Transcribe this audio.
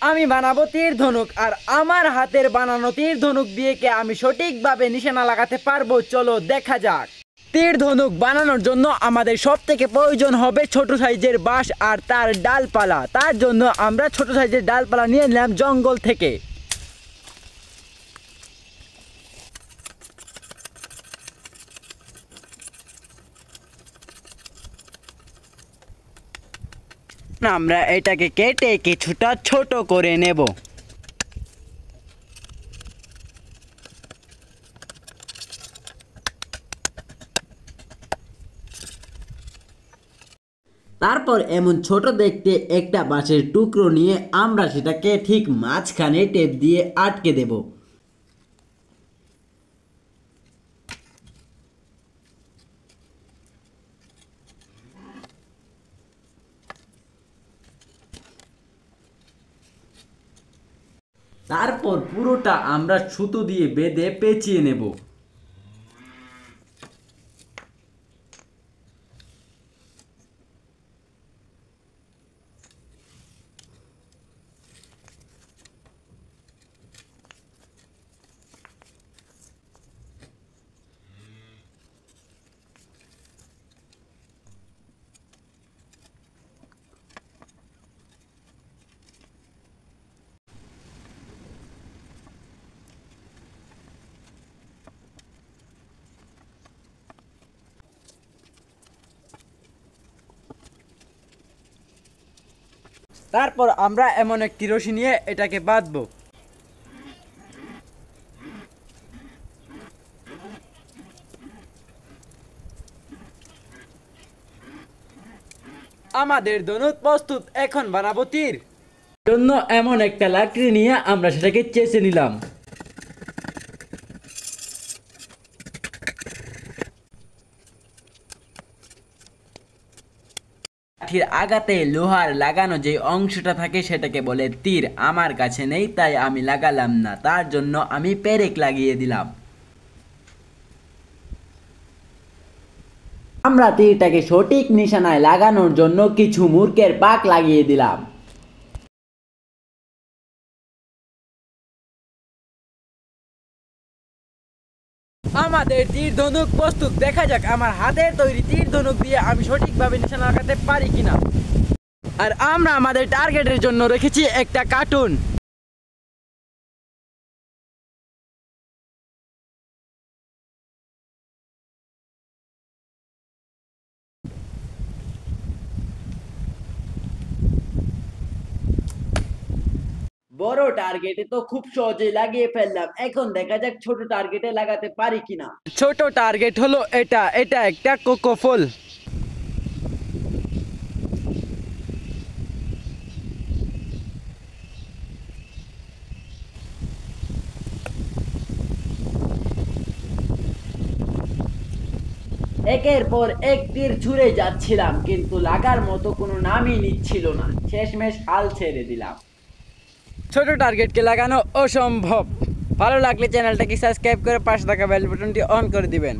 আমি বানাবো তীর ধনুক, আর আমার হাতের বানানো তীর ধনুক দিয়ে কি আমি সঠিকভাবে নিশানা লাগাতে পারবো? চলো দেখা যাক। তীর ধনুক বানানোর জন্য আমাদের সব থেকে প্রয়োজন হবে ছোট সাইজের বাঁশ আর তার ডালপালা। তার জন্য আমরা ছোট সাইজের ডালপালা নিয়ে নিলাম জঙ্গল থেকে। আমরা এটাকে কেটে কিছুটা ছোট করে নেব। তারপর এমন ছোট দেখতে একটা বাঁশের টুকরো নিয়ে আমরা সেটাকে ঠিক মাঝখানে টেপ দিয়ে আটকে দেব। তারপর পুরোটা আমরা সুতো দিয়ে বেঁধে পেঁচিয়ে নেব। তারপর আমরা এমন একটি রশি নিয়ে এটাকে বাঁধবো। আমাদের ধনুক প্রস্তুত, এখন বানাবো তীর। জন্য এমন একটা লাকড়ি নিয়ে আমরা সেটাকে চেঁচে নিলাম। লাঠির আগাতে লোহার লাগানো যে অংশটা থাকে সেটাকে বলে তীর। আমার কাছে নেই তাই আমি লাগালাম না, তার জন্য আমি পেরেক লাগিয়ে দিলাম। আমরা তীরটাকে সঠিক নিশানায় লাগানোর জন্য কিছু মূর্খের পাক লাগিয়ে দিলাম। আমাদের তীর ধনুক প্রস্তুত, দেখা যাক আমার হাতের তৈরি তীর ধনুক দিয়ে আমি সঠিকভাবে নিশানা লাগাতে পারি কিনা। আর আমরা আমাদের টার্গেটের জন্য রেখেছি একটা কার্টুন। বড় টার্গেটে তো খুব সহজেই লাগিয়ে ফেললাম, এখন দেখা যাক ছোট টার্গেটে লাগাতে পারি কিনা। ছোট টার্গেট হলো এটা একটা কোকো ফুল। একের পর এক তীর ছুঁড়ে যাচ্ছিলাম, কিন্তু লাগার মতো কোনো নামই নিচ্ছিল না। শেষমেশ হাল ছেড়ে দিলাম। ছোট টার্গেটকে লাগানো অসম্ভব। ভালো লাগলে চ্যানেলটাকে সাবস্ক্রাইব করে পাশে থাকা বেল বাটনটি অন করে দিবেন।